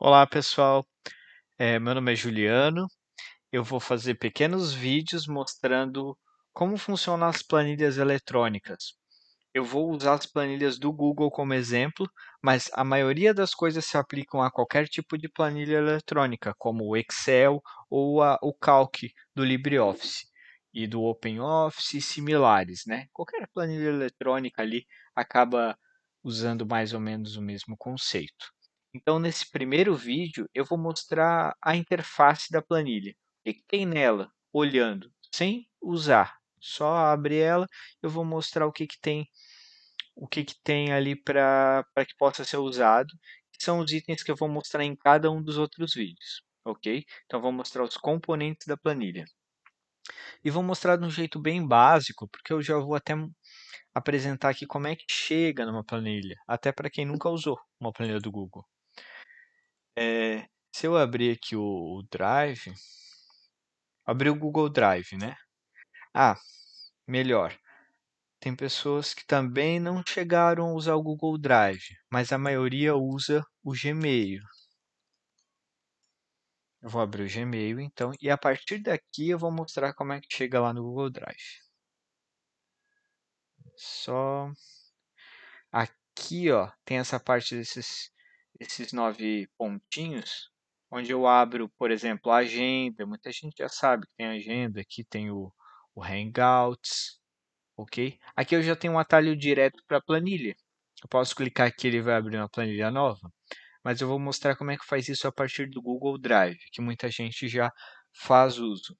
Olá pessoal, meu nome é Juliano. Eu vou fazer pequenos vídeos mostrando como funcionam as planilhas eletrônicas. Eu vou usar as planilhas do Google como exemplo, mas a maioria das coisas se aplicam a qualquer tipo de planilha eletrônica, como o Excel ou o Calc do LibreOffice e do OpenOffice e similares, né? Qualquer planilha eletrônica ali acaba usando mais ou menos o mesmo conceito. Então, nesse primeiro vídeo, eu vou mostrar a interface da planilha. O que tem nela, olhando, sem usar. Só abrir ela, eu vou mostrar o que tem ali para que possa ser usado, que são os itens que eu vou mostrar em cada um dos outros vídeos, ok? Então, vou mostrar os componentes da planilha. E vou mostrar de um jeito bem básico, porque eu já vou até apresentar aqui como é que chega numa planilha, até para quem nunca usou uma planilha do Google. Se eu abrir aqui o Drive, abrir o Google Drive, né? Ah, melhor. Tem pessoas que também não chegaram a usar o Google Drive, mas a maioria usa o Gmail. Eu vou abrir o Gmail, então, e a partir daqui eu vou mostrar como é que chega lá no Google Drive. Só aqui, ó, tem essa parte desses 9 pontinhos, onde eu abro, por exemplo, a agenda. Muita gente já sabe que tem agenda. Aqui tem o Hangouts, ok? Aqui eu já tenho um atalho direto para a planilha. Eu posso clicar aqui, ele vai abrir uma planilha nova, mas eu vou mostrar como é que faz isso a partir do Google Drive, que muita gente já faz uso.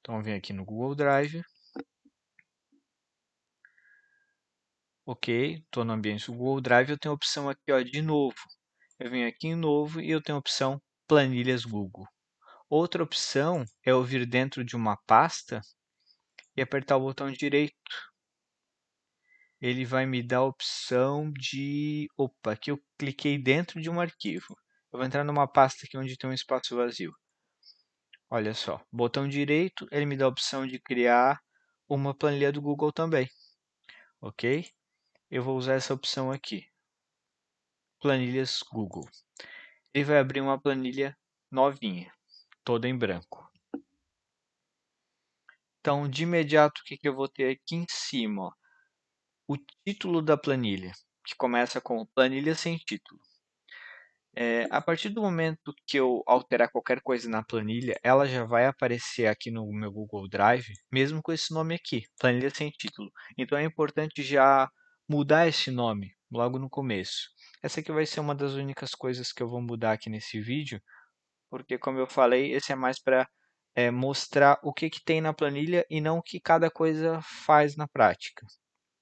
Então, eu venho aqui no Google Drive, ok, estou no ambiente do Google Drive, eu tenho a opção aqui, ó, de novo. Eu venho aqui em novo e eu tenho a opção Planilhas Google. Outra opção é eu vir dentro de uma pasta e apertar o botão direito. Ele vai me dar a opção de... Opa, aqui eu cliquei dentro de um arquivo. Eu vou entrar numa pasta aqui onde tem um espaço vazio. Olha só, botão direito, ele me dá a opção de criar uma planilha do Google também. Ok? Eu vou usar essa opção aqui, Planilhas Google. Ele vai abrir uma planilha novinha, toda em branco. Então, de imediato, o que eu vou ter aqui em cima? Ó? O título da planilha, que começa com planilha sem título. A partir do momento que eu alterar qualquer coisa na planilha, ela já vai aparecer aqui no meu Google Drive, mesmo com esse nome aqui, planilha sem título. Então é importante já mudar esse nome logo no começo. Essa aqui vai ser uma das únicas coisas que eu vou mudar aqui nesse vídeo, porque como eu falei, esse é mais para mostrar o que tem na planilha e não o que cada coisa faz na prática.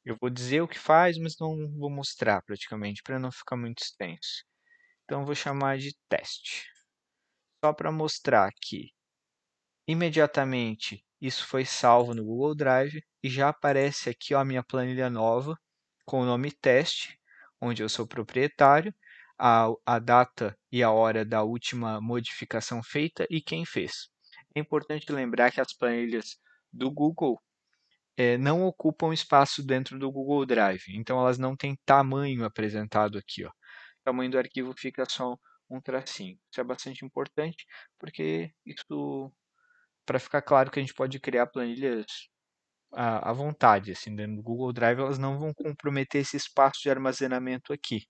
Eu vou dizer o que faz, mas não vou mostrar praticamente, para não ficar muito extenso. Então, eu vou chamar de teste. Só para mostrar que imediatamente isso foi salvo no Google Drive e já aparece aqui, ó, a minha planilha nova com o nome teste, onde eu sou proprietário, a data e a hora da última modificação feita e quem fez. É importante lembrar que as planilhas do Google não ocupam espaço dentro do Google Drive, então elas não têm tamanho apresentado aqui, ó. O tamanho do arquivo fica só um tracinho. Isso é bastante importante, porque isso, para ficar claro que a gente pode criar planilhas à vontade, assim, dentro do Google Drive, elas não vão comprometer esse espaço de armazenamento aqui,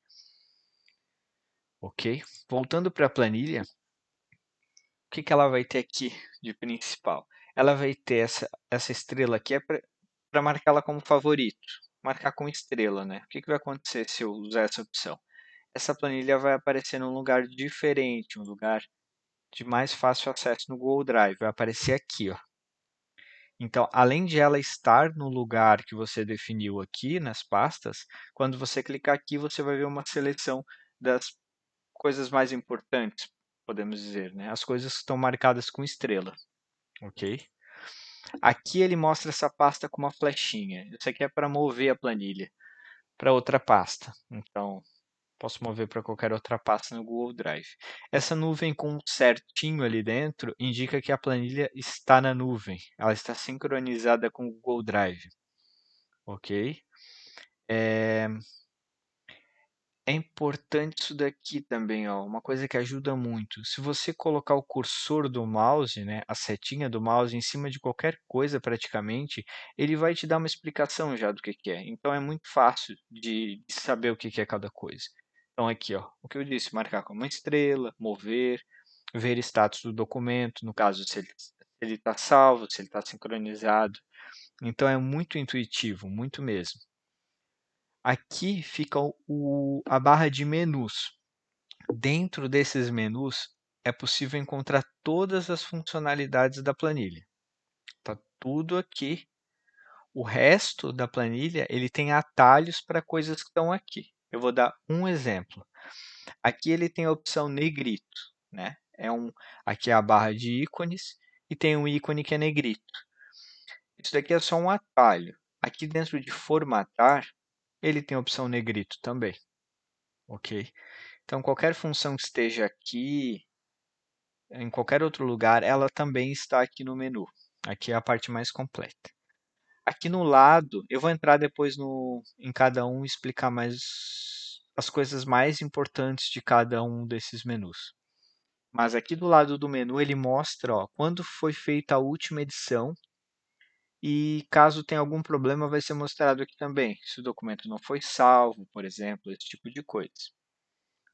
ok? Voltando para a planilha, o que ela vai ter aqui de principal? Ela vai ter essa estrela aqui, é para marcá-la como favorito, marcar com estrela, né? O que vai acontecer se eu usar essa opção? Essa planilha vai aparecer num lugar diferente, um lugar de mais fácil acesso no Google Drive. Vai aparecer aqui, ó. Então, além de ela estar no lugar que você definiu aqui nas pastas, quando você clicar aqui, você vai ver uma seleção das coisas mais importantes, podemos dizer, né? As coisas que estão marcadas com estrela, ok? Aqui ele mostra essa pasta com uma flechinha. Isso aqui é para mover a planilha para outra pasta. Então, posso mover para qualquer outra pasta no Google Drive. Essa nuvem com um certinho ali dentro indica que a planilha está na nuvem. Ela está sincronizada com o Google Drive. Ok? É importante isso daqui também, ó, uma coisa que ajuda muito. Se você colocar o cursor do mouse, né, a setinha do mouse em cima de qualquer coisa praticamente, ele vai te dar uma explicação já do que é. Então é muito fácil de saber o que é cada coisa. Então aqui, ó, o que eu disse, marcar como uma estrela, mover, ver status do documento, no caso se ele está salvo, se ele está sincronizado. Então é muito intuitivo, muito mesmo. Aqui fica a barra de menus. Dentro desses menus é possível encontrar todas as funcionalidades da planilha. Tá tudo aqui. O resto da planilha ele tem atalhos para coisas que estão aqui. Eu vou dar um exemplo. Aqui ele tem a opção negrito, né? Aqui é a barra de ícones e tem um ícone que é negrito. Isso daqui é só um atalho. Aqui dentro de formatar, ele tem a opção negrito também, ok? Então qualquer função que esteja aqui, em qualquer outro lugar, ela também está aqui no menu. Aqui é a parte mais completa. Aqui no lado, eu vou entrar depois em cada um e explicar mais as coisas mais importantes de cada um desses menus. Mas aqui do lado do menu ele mostra, ó, quando foi feita a última edição e caso tenha algum problema vai ser mostrado aqui também, se o documento não foi salvo, por exemplo, esse tipo de coisa.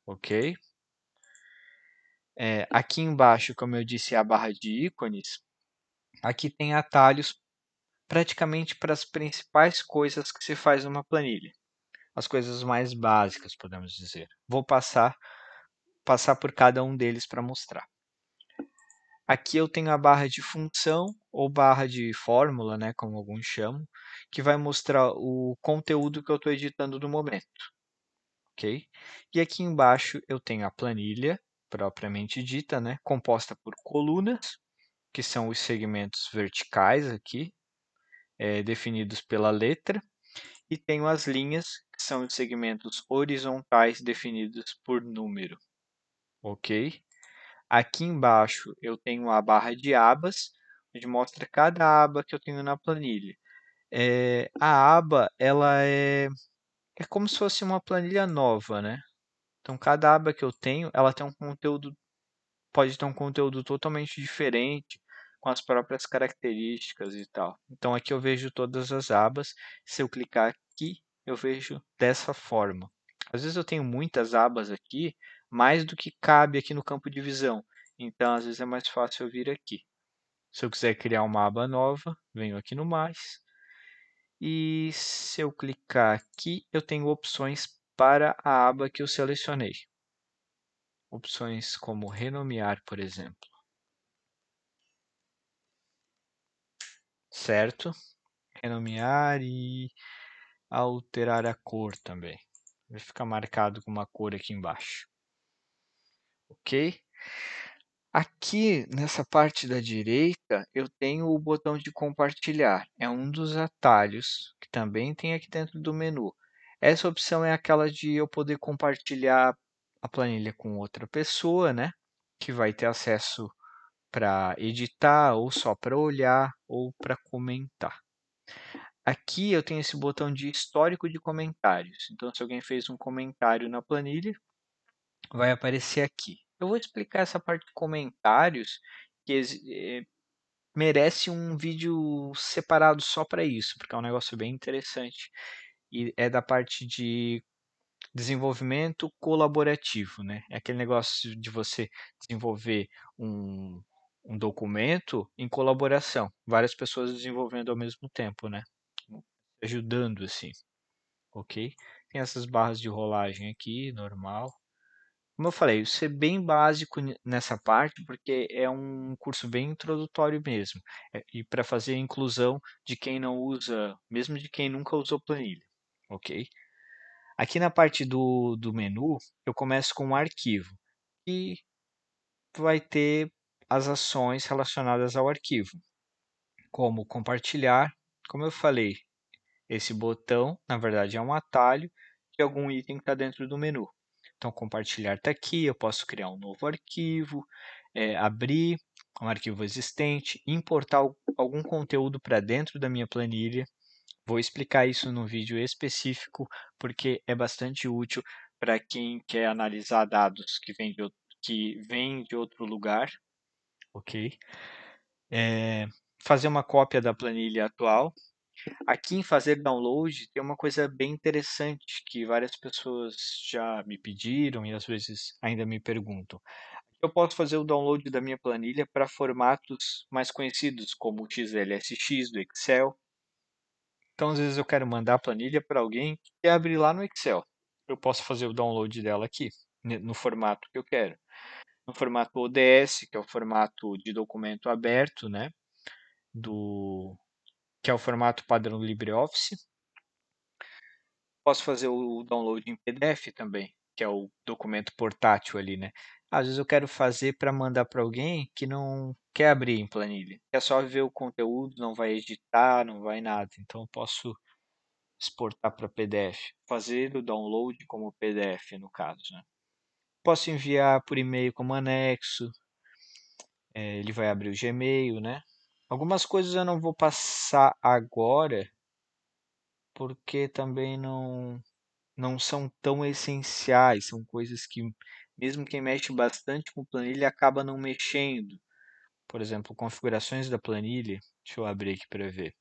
Ok? Aqui embaixo, como eu disse, é a barra de ícones. Aqui tem atalhos praticamente para as principais coisas que se faz numa planilha. As coisas mais básicas, podemos dizer. Vou passar por cada um deles para mostrar. Aqui eu tenho a barra de função ou barra de fórmula, né, como alguns chamam, que vai mostrar o conteúdo que eu estou editando no momento. Ok? E aqui embaixo eu tenho a planilha propriamente dita, né, composta por colunas, que são os segmentos verticais aqui, definidos pela letra, e tenho as linhas, que são os segmentos horizontais definidos por número. Ok? Aqui embaixo eu tenho a barra de abas, onde mostra cada aba que eu tenho na planilha. A aba é como se fosse uma planilha nova, né? Então cada aba que eu tenho, ela tem um conteúdo, pode ter um conteúdo totalmente diferente, com as próprias características e tal. Então aqui eu vejo todas as abas. Se eu clicar aqui, eu vejo dessa forma. Às vezes eu tenho muitas abas aqui, mais do que cabe aqui no campo de visão. Então às vezes é mais fácil eu vir aqui. Se eu quiser criar uma aba nova, venho aqui no mais. E se eu clicar aqui, eu tenho opções para a aba que eu selecionei. Opções como renomear, por exemplo. Certo? Renomear e alterar a cor também. Vai ficar marcado com uma cor aqui embaixo. Ok? Aqui nessa parte da direita eu tenho o botão de compartilhar. É um dos atalhos que também tem aqui dentro do menu. Essa opção é aquela de eu poder compartilhar a planilha com outra pessoa, né? Que vai ter acesso para editar, ou só para olhar, ou para comentar. Aqui eu tenho esse botão de histórico de comentários. Então, se alguém fez um comentário na planilha, vai aparecer aqui. Eu vou explicar essa parte de comentários, que merece um vídeo separado só para isso, porque é um negócio bem interessante. E é da parte de desenvolvimento colaborativo, né? É aquele negócio de você desenvolver um documento em colaboração, várias pessoas desenvolvendo ao mesmo tempo, né? Ajudando assim, ok? Tem essas barras de rolagem aqui, normal. Como eu falei, isso é bem básico nessa parte, porque é um curso bem introdutório mesmo. E para fazer a inclusão de quem não usa, mesmo de quem nunca usou planilha, ok? Aqui na parte do menu, eu começo com um arquivo e vai ter as ações relacionadas ao arquivo, como compartilhar. Como eu falei, esse botão, na verdade, é um atalho de algum item que está dentro do menu. Então, compartilhar está aqui, eu posso criar um novo arquivo, abrir um arquivo existente, importar algum conteúdo para dentro da minha planilha. Vou explicar isso no vídeo específico, porque é bastante útil para quem quer analisar dados que vêm de outro lugar, ok? Fazer uma cópia da planilha atual. Aqui em fazer download tem uma coisa bem interessante que várias pessoas já me pediram e às vezes ainda me perguntam. Eu posso fazer o download da minha planilha para formatos mais conhecidos, como o XLSX do Excel. Então, às vezes eu quero mandar a planilha para alguém que quer abrir lá no Excel. Eu posso fazer o download dela aqui, no formato que eu quero. No formato ODS, que é o formato de documento aberto, né? Que é o formato padrão do LibreOffice. Posso fazer o download em PDF também, que é o documento portátil ali, né? Às vezes eu quero fazer para mandar para alguém que não quer abrir em planilha, quer só ver o conteúdo, não vai editar, não vai nada. Então eu posso exportar para PDF, fazer o download como PDF no caso, né? Posso enviar por e-mail como anexo, ele vai abrir o Gmail, né? Algumas coisas eu não vou passar agora, porque também não são tão essenciais, são coisas que mesmo quem mexe bastante com planilha acaba não mexendo. Por exemplo, configurações da planilha, deixa eu abrir aqui para ver.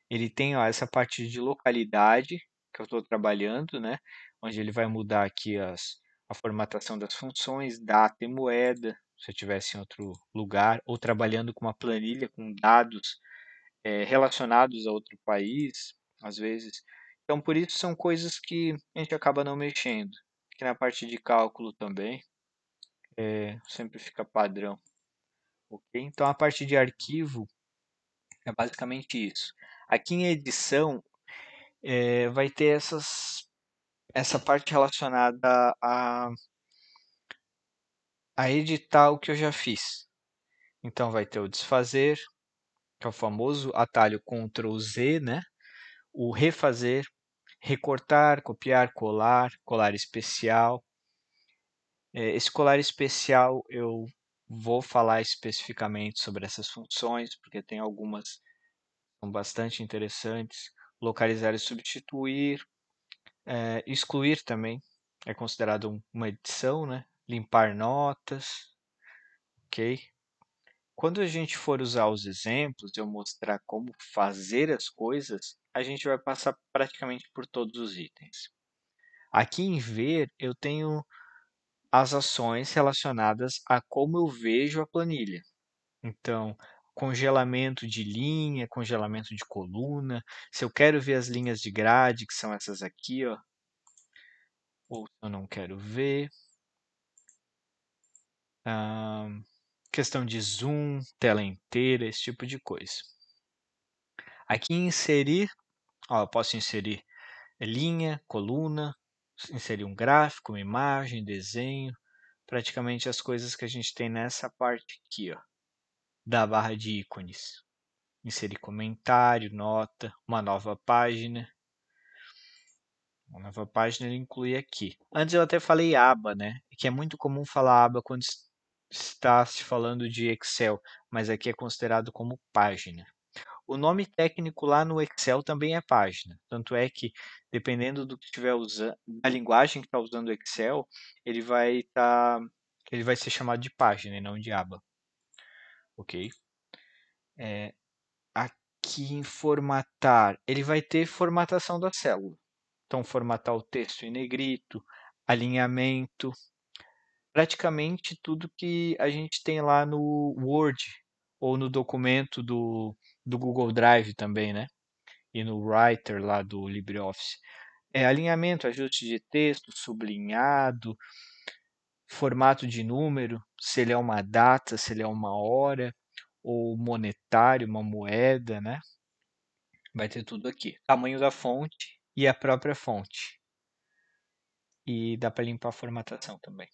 Ele tem ó, essa parte de localidade que eu estou trabalhando, né? Onde ele vai mudar aqui a formatação das funções, data e moeda, se eu estivesse em outro lugar, ou trabalhando com uma planilha com dados relacionados a outro país, às vezes. Então, por isso são coisas que a gente acaba não mexendo. Aqui na parte de cálculo também, sempre fica padrão. Ok? Então, a parte de arquivo é basicamente isso. Aqui em edição, vai ter essa parte relacionada a editar o que eu já fiz. Então, vai ter o desfazer, que é o famoso atalho Ctrl Z, né? O refazer, recortar, copiar, colar, colar especial. Esse colar especial eu vou falar especificamente sobre essas funções, porque tem algumas que são bastante interessantes. Localizar e substituir, excluir também é considerado uma edição, né? Limpar notas, ok? Quando a gente for usar os exemplos, eu mostrar como fazer as coisas, a gente vai passar praticamente por todos os itens. Aqui em ver, eu tenho as ações relacionadas a como eu vejo a planilha. Então, congelamento de linha, congelamento de coluna. Se eu quero ver as linhas de grade, que são essas aqui, ó, ou se eu não quero ver. Ah, questão de zoom, tela inteira, esse tipo de coisa. Aqui em inserir, ó, eu posso inserir linha, coluna, inserir um gráfico, uma imagem, desenho, praticamente as coisas que a gente tem nessa parte aqui, ó, da barra de ícones. Inserir comentário, nota, uma nova página. Uma nova página ele inclui aqui. Antes eu até falei aba, né? Que é muito comum falar aba quando está se falando de Excel, mas aqui é considerado como página. O nome técnico lá no Excel também é página. Tanto é que, dependendo do que estiver usando, da linguagem que está usando o Excel, ele vai ser chamado de página e não de aba. Ok? Aqui em formatar, ele vai ter formatação da célula. Então, formatar o texto em negrito, alinhamento, praticamente tudo que a gente tem lá no Word ou no documento do Google Drive também, né? E no Writer lá do LibreOffice. Alinhamento, ajuste de texto, sublinhado, formato de número, se ele é uma data, se ele é uma hora, ou monetário, uma moeda, né? Vai ter tudo aqui. Tamanho da fonte e a própria fonte. E dá para limpar a formatação também.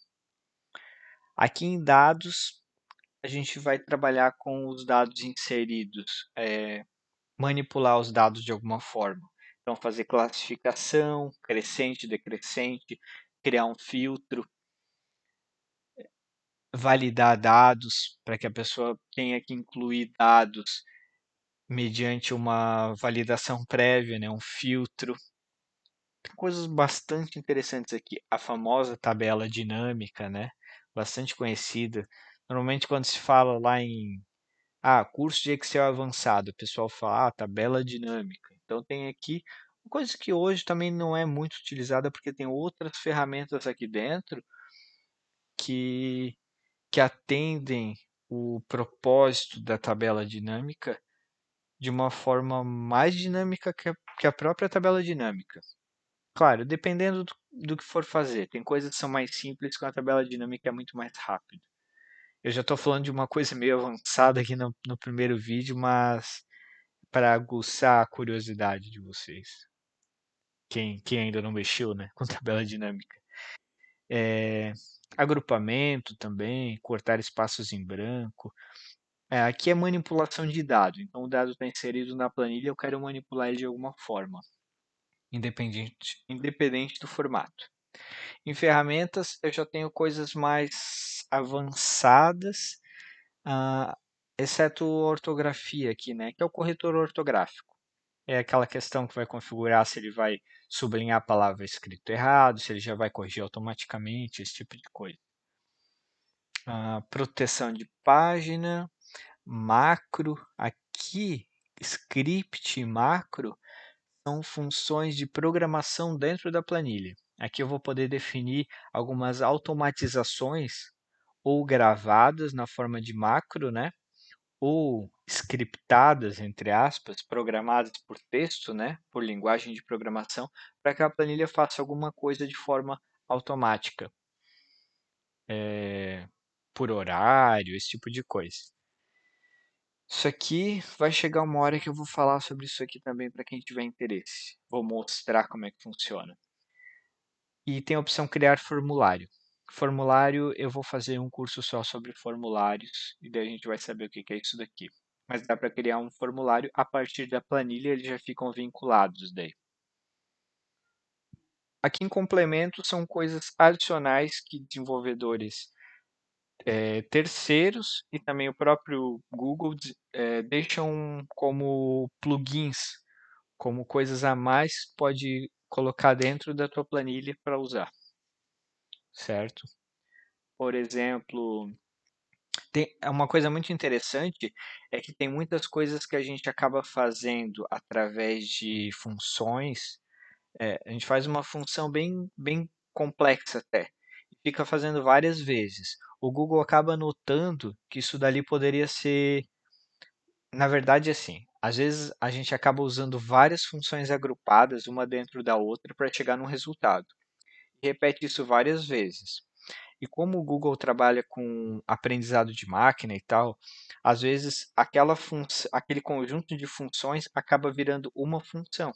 Aqui em dados, a gente vai trabalhar com os dados inseridos, manipular os dados de alguma forma. Então, fazer classificação, crescente, decrescente, criar um filtro, validar dados para que a pessoa tenha que incluir dados mediante uma validação prévia, né, um filtro. Tem coisas bastante interessantes aqui. A famosa tabela dinâmica, né? Bastante conhecida. Normalmente quando se fala lá em curso de Excel avançado, o pessoal fala, tabela dinâmica. Então tem aqui coisa que hoje também não é muito utilizada porque tem outras ferramentas aqui dentro que, que atendem o propósito da tabela dinâmica de uma forma mais dinâmica que a própria tabela dinâmica. Claro, dependendo do que for fazer. Tem coisas que são mais simples que a tabela dinâmica é muito mais rápido. Eu já estou falando de uma coisa meio avançada aqui no primeiro vídeo, mas para aguçar a curiosidade de vocês. Quem ainda não mexeu, né, com tabela dinâmica. É, agrupamento também, cortar espaços em branco. Aqui é manipulação de dado. Então o dado está inserido na planilha, eu quero manipular ele de alguma forma, independente do formato. Em ferramentas, eu já tenho coisas mais avançadas, ah, exceto ortografia aqui, né? Que é o corretor ortográfico. É aquela questão que vai configurar se ele vai sublinhar a palavra escrito errado, se ele já vai corrigir automaticamente, esse tipo de coisa. Proteção de página, macro. Aqui, script e macro são funções de programação dentro da planilha. Aqui eu vou poder definir algumas automatizações ou gravadas na forma de macro, né? Ou scriptadas, entre aspas, programadas por texto, né? Por linguagem de programação, para que a planilha faça alguma coisa de forma automática, por horário, esse tipo de coisa. Isso aqui vai chegar uma hora que eu vou falar sobre isso aqui também para quem tiver interesse. Vou mostrar como é que funciona. E tem a opção criar formulário. Formulário, eu vou fazer um curso só sobre formulários e daí a gente vai saber o que é isso daqui. Mas dá para criar um formulário a partir da planilha, eles já ficam vinculados daí. Aqui em complemento são coisas adicionais que desenvolvedores terceiros e também o próprio Google deixam como plugins, como coisas a mais que pode colocar dentro da tua planilha para usar, certo? Por exemplo, uma coisa muito interessante é que tem muitas coisas que a gente acaba fazendo através de funções. A gente faz uma função bem complexa até, e fica fazendo várias vezes. O Google acaba notando que isso dali poderia ser, na verdade, assim, às vezes a gente acaba usando várias funções agrupadas, uma dentro da outra, para chegar num resultado. E repete isso várias vezes. E como o Google trabalha com aprendizado de máquina e tal, às vezes aquele conjunto de funções acaba virando uma função.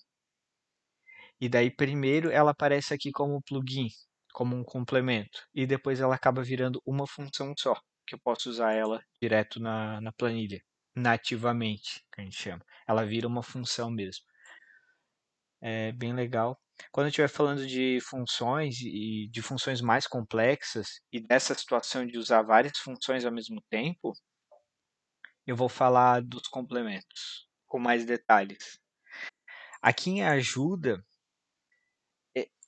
E daí primeiro ela aparece aqui como plugin, como um complemento, e depois ela acaba virando uma função só, que eu posso usar ela direto na planilha, nativamente, que a gente chama. Ela vira uma função mesmo. É bem legal. Quando eu estiver falando de funções e de funções mais complexas e dessa situação de usar várias funções ao mesmo tempo, eu vou falar dos complementos com mais detalhes. Aqui em ajuda,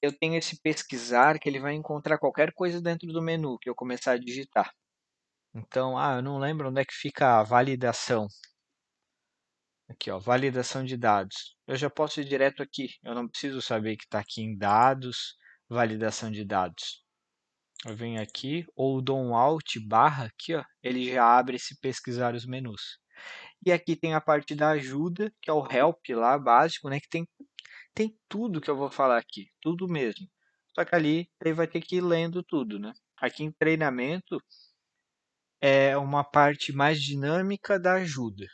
eu tenho esse pesquisar que ele vai encontrar qualquer coisa dentro do menu que eu começar a digitar. Então, eu não lembro onde é que fica a validação. Aqui, ó, validação de dados. Eu já posso ir direto aqui. Eu não preciso saber que está aqui em dados, validação de dados. Eu venho aqui, ou dou um Alt barra aqui, ó, ele já abre esse pesquisar os menus. E aqui tem a parte da ajuda, que é o help lá, básico, né, que tem tudo que eu vou falar aqui, tudo mesmo. Só que ali ele vai ter que ir lendo tudo, né? Aqui em treinamento é uma parte mais dinâmica da ajuda.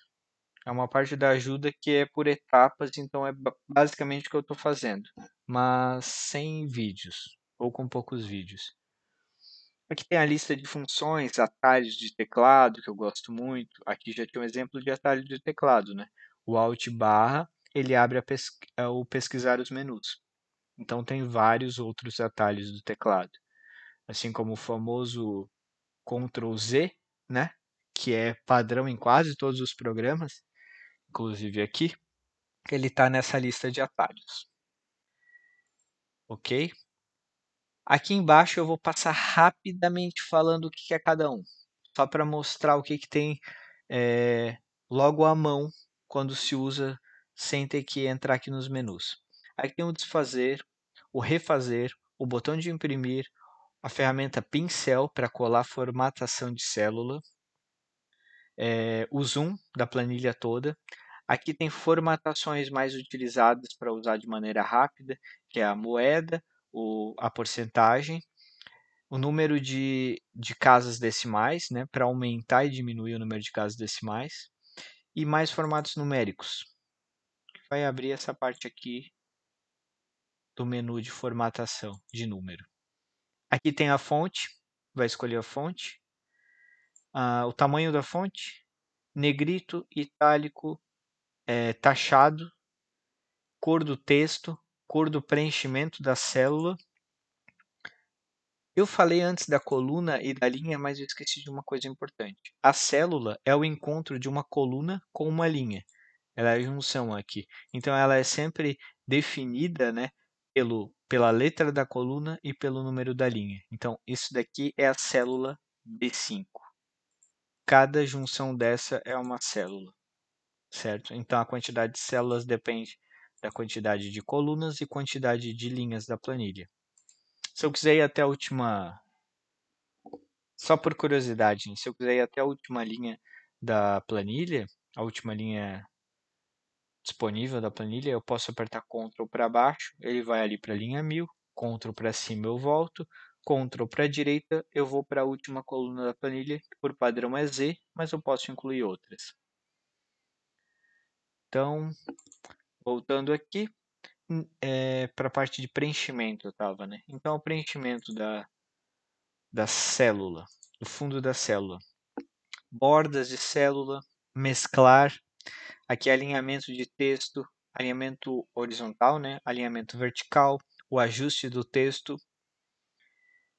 É uma parte da ajuda que é por etapas, então é basicamente o que eu estou fazendo, mas sem vídeos, ou com poucos vídeos. Aqui tem a lista de funções, atalhos de teclado, que eu gosto muito. Aqui já tem um exemplo de atalho de teclado, né? O Alt barra, ele abre o pesquisar os menus. Então tem vários outros atalhos do teclado. Assim como o famoso Ctrl Z, né? Que é padrão em quase todos os programas, inclusive aqui, ele está nessa lista de atalhos. ok? Aqui embaixo eu vou passar rapidamente falando o que é cada um, só para mostrar o que tem logo à mão quando se usa sem ter que entrar aqui nos menus. Aqui tem o desfazer, o refazer, o botão de imprimir, a ferramenta pincel para colar formatação de célula, o zoom da planilha toda. Aqui tem formatações mais utilizadas para usar de maneira rápida, que é a moeda, a porcentagem, o número de casas decimais, né, para aumentar e diminuir o número de casas decimais, e mais formatos numéricos. Vai abrir essa parte aqui do menu de formatação de número. Aqui tem a fonte, vai escolher a fonte, o tamanho da fonte, negrito, itálico, taxado, cor do texto, cor do preenchimento da célula. Eu falei antes da coluna e da linha, mas eu esqueci de uma coisa importante. A célula é o encontro de uma coluna com uma linha. Ela é a junção aqui. Então ela é sempre definida, né, pela letra da coluna e pelo número da linha. Então isso daqui é a célula B5. Cada junção dessa é uma célula, certo? Então a quantidade de células depende da quantidade de colunas e quantidade de linhas da planilha. Se eu quiser ir até a última, só por curiosidade, né? Se eu quiser ir até a última linha da planilha, a última linha disponível da planilha, eu posso apertar Ctrl para baixo, ele vai ali para a linha 1000, Ctrl para cima eu volto, Ctrl para a direita eu vou para a última coluna da planilha, que por padrão é Z, mas eu posso incluir outras. Então, voltando aqui, para a parte de preenchimento eu estava, né? Então, o preenchimento da célula, do fundo da célula. Bordas de célula, mesclar, aqui é alinhamento de texto, alinhamento horizontal, né? Alinhamento vertical, o ajuste do texto,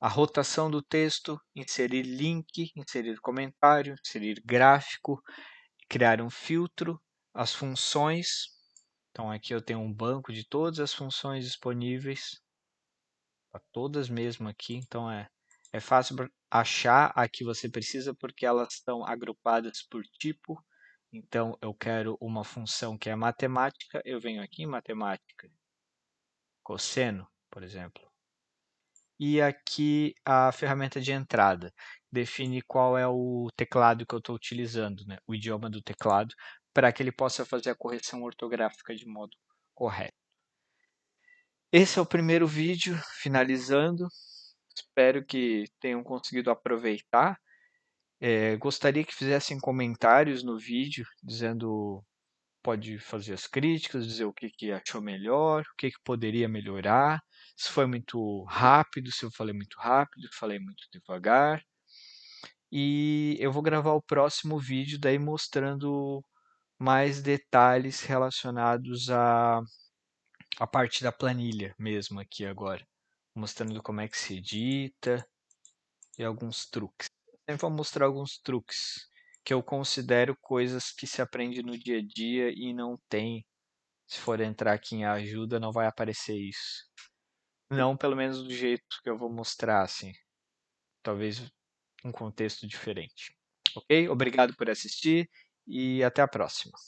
a rotação do texto, inserir link, inserir comentário, inserir gráfico, criar um filtro, as funções. Então aqui eu tenho um banco de todas as funções disponíveis, todas mesmo aqui, então é fácil achar a que você precisa porque elas estão agrupadas por tipo. Então eu quero uma função que é matemática, eu venho aqui em matemática, cosseno, por exemplo. E aqui a ferramenta de entrada define qual é o teclado que eu estou utilizando, né? O idioma do teclado, para que ele possa fazer a correção ortográfica de modo correto. Esse é o primeiro vídeo, finalizando. Espero que tenham conseguido aproveitar. Gostaria que fizessem comentários no vídeo, dizendo, pode fazer as críticas, dizer o que achou melhor, o que poderia melhorar, se foi muito rápido, se eu falei muito rápido, se falei muito devagar. E eu vou gravar o próximo vídeo daí mostrando mais detalhes relacionados à parte da planilha mesmo aqui agora, mostrando como é que se edita e alguns truques. Sempre vou mostrar alguns truques que eu considero coisas que se aprende no dia a dia e não tem. Se for entrar aqui em ajuda, não vai aparecer isso. Não, pelo menos do jeito que eu vou mostrar, assim. Talvez um contexto diferente. Ok? Obrigado por assistir e até a próxima.